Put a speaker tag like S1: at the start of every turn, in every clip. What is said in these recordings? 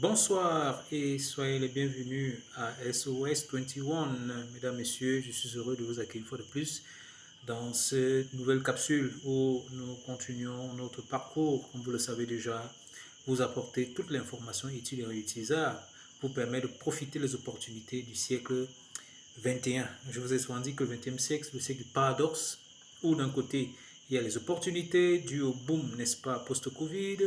S1: Bonsoir et soyez les bienvenus à SOS 21. Mesdames, Messieurs, je suis heureux de vous accueillir une fois de plus dans cette nouvelle capsule où nous continuons notre parcours, comme vous le savez déjà, vous apporter toute l'information utile et réutilisable pour permettre de profiter des opportunités du siècle 21. Je vous ai souvent dit que le 20e siècle, c'est le siècle du paradoxe, où d'un côté, il y a les opportunités dues au boom, n'est-ce pas, post-Covid,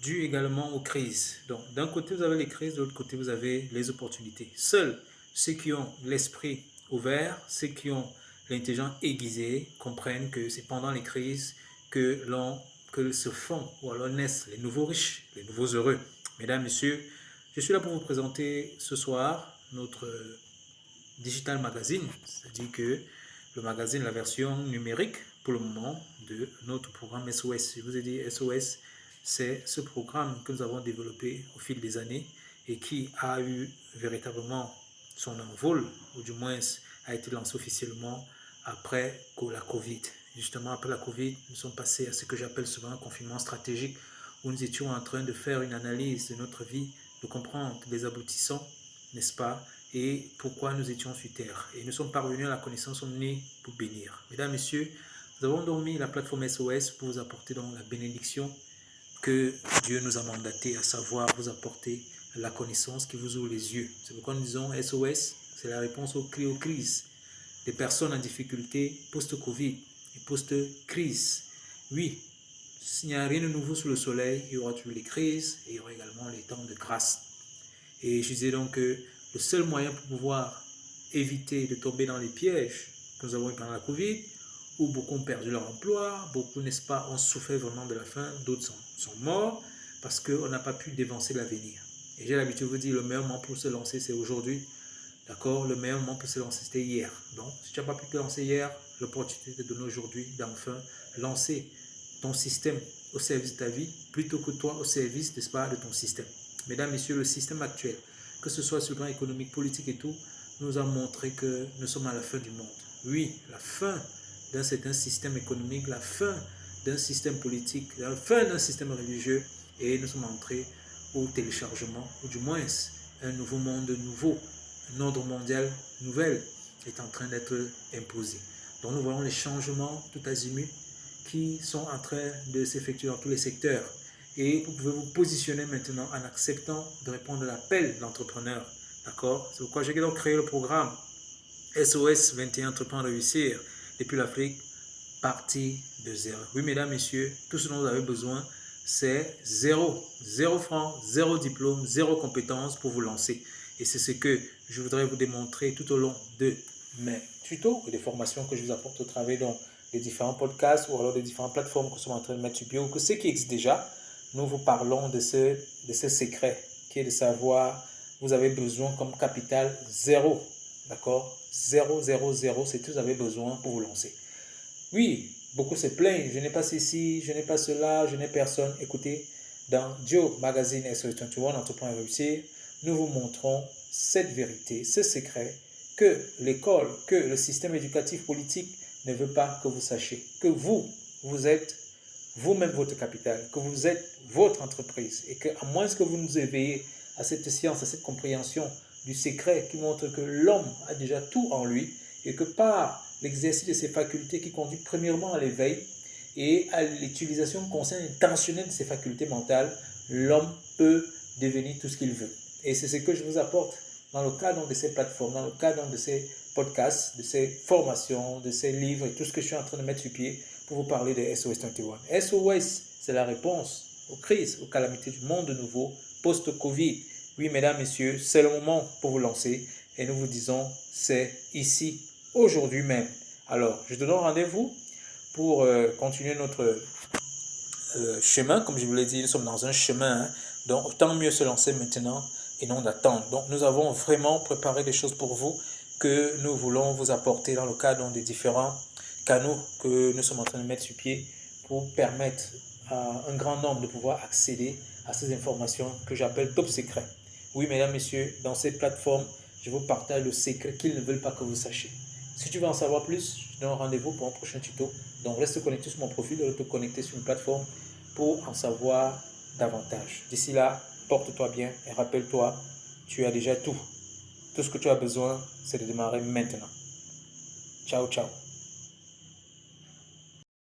S1: dues également aux crises. Donc, d'un côté, vous avez les crises, de l'autre côté, vous avez les opportunités. Seuls ceux qui ont l'esprit ouvert, ceux qui ont l'intelligence aiguisée, comprennent que c'est pendant les crises que se font ou alors naissent les nouveaux riches, les nouveaux heureux. Mesdames, Messieurs, je suis là pour vous présenter ce soir notre Digital Magazine, c'est-à-dire que le magazine, la version numérique pour le moment de notre programme SOS. Je vous ai dit SOS, c'est ce programme que nous avons développé au fil des années et qui a eu véritablement son envol, ou du moins a été lancé officiellement après la Covid. Justement, après la Covid, nous sommes passés à ce que j'appelle souvent un confinement stratégique, où nous étions en train de faire une analyse de notre vie, de comprendre les aboutissants, n'est-ce pas, et pourquoi nous étions sur terre. Et nous sommes parvenus à la connaissance, nous sommes nés pour bénir. Mesdames, Messieurs, nous avons donc mis la plateforme SOS pour vous apporter donc la bénédiction que Dieu nous a mandaté, à savoir vous apporter la connaissance qui vous ouvre les yeux. C'est pourquoi nous disons SOS, c'est la réponse aux crises des personnes en difficulté post-Covid et post-crise. Oui, s'il n'y a rien de nouveau sous le soleil, il y aura toujours les crises et il y aura également les temps de grâce. Et je disais donc que le seul moyen pour pouvoir éviter de tomber dans les pièges que nous avons eu pendant la Covid, où beaucoup ont perdu leur emploi, beaucoup, n'est-ce pas, ont souffert vraiment de la faim, d'autres sont morts parce qu'on n'a pas pu dévancer l'avenir. Et j'ai l'habitude de vous dire, le meilleur moment pour se lancer, c'est aujourd'hui. D'accord? Le meilleur moment pour se lancer, c'était hier. Donc, si tu n'as pas pu te lancer hier, l'opportunité de donner aujourd'hui d'enfin lancer ton système au service de ta vie, plutôt que toi au service, n'est-ce pas, de ton système. Mesdames, Messieurs, le système actuel, que ce soit sur le plan économique, politique et tout, nous a montré que nous sommes à la fin du monde. Oui, la fin d'un certain système économique, la fin d'un système politique, la fin d'un système religieux, et nous sommes entrés au téléchargement, ou du moins un nouveau monde nouveau, un ordre mondial nouvel est en train d'être imposé. Donc nous voyons les changements tout azimut qui sont en train de s'effectuer dans tous les secteurs. Et vous pouvez vous positionner maintenant en acceptant de répondre à l'appel de l'entrepreneur. D'accord? C'est pourquoi j'ai donc créé le programme SOS 21 Entreprendre réussir depuis l'Afrique, partie de zéro. Oui, mesdames, messieurs, tout ce dont vous avez besoin, c'est zéro. Zéro franc, zéro diplôme, zéro compétence pour vous lancer. Et c'est ce que je voudrais vous démontrer tout au long de mes tutos et des formations que je vous apporte au travers des différents podcasts ou alors des différentes plateformes que nous sommes en train de mettre sur pied ou que ceux qui existent déjà. Nous vous parlons de ce secret qui est de savoir, vous avez besoin comme capital zéro. D'accord? 0, 0, 0, c'est tout ce que vous avez besoin pour vous lancer. Oui, beaucoup se plaignent, je n'ai pas ceci, je n'ai pas cela, je n'ai personne. Écoutez, dans Dio Magazine SOS 21, Entreprendre et réussir, nous vous montrons cette vérité, ce secret que l'école, que le système éducatif politique ne veut pas que vous sachiez. Que vous êtes vous-même votre capital, que vous êtes votre entreprise et qu'à moins que vous nous éveillez à cette science, à cette compréhension du secret qui montre que l'homme a déjà tout en lui et que par l'exercice de ses facultés qui conduit premièrement à l'éveil et à l'utilisation consciente et intentionnelle de ses facultés mentales, l'homme peut devenir tout ce qu'il veut. Et c'est ce que je vous apporte dans le cadre de ces plateformes, dans le cadre de ces podcasts, de ces formations, de ces livres et tout ce que je suis en train de mettre sur pied pour vous parler de SOS 21. SOS, c'est la réponse aux crises, aux calamités du monde de nouveau, post-Covid. Oui, mesdames, messieurs, c'est le moment pour vous lancer et nous vous disons, c'est ici, aujourd'hui même. Alors, je te donne rendez-vous pour continuer notre chemin. Comme je vous l'ai dit, nous sommes dans un chemin, donc autant mieux se lancer maintenant et non d'attendre. Donc, nous avons vraiment préparé des choses pour vous que nous voulons vous apporter dans le cadre des différents canaux que nous sommes en train de mettre sur pied pour permettre à un grand nombre de pouvoir accéder à ces informations que j'appelle top secrets. Oui, mesdames, messieurs, dans cette plateforme, je vous partage le secret qu'ils ne veulent pas que vous sachiez. Si tu veux en savoir plus, je te donne rendez-vous pour un prochain tuto. Donc, reste connecté sur mon profil, reste connecté sur une plateforme pour en savoir davantage. D'ici là, porte-toi bien et rappelle-toi, tu as déjà tout. Tout ce que tu as besoin, c'est de démarrer maintenant. Ciao, ciao.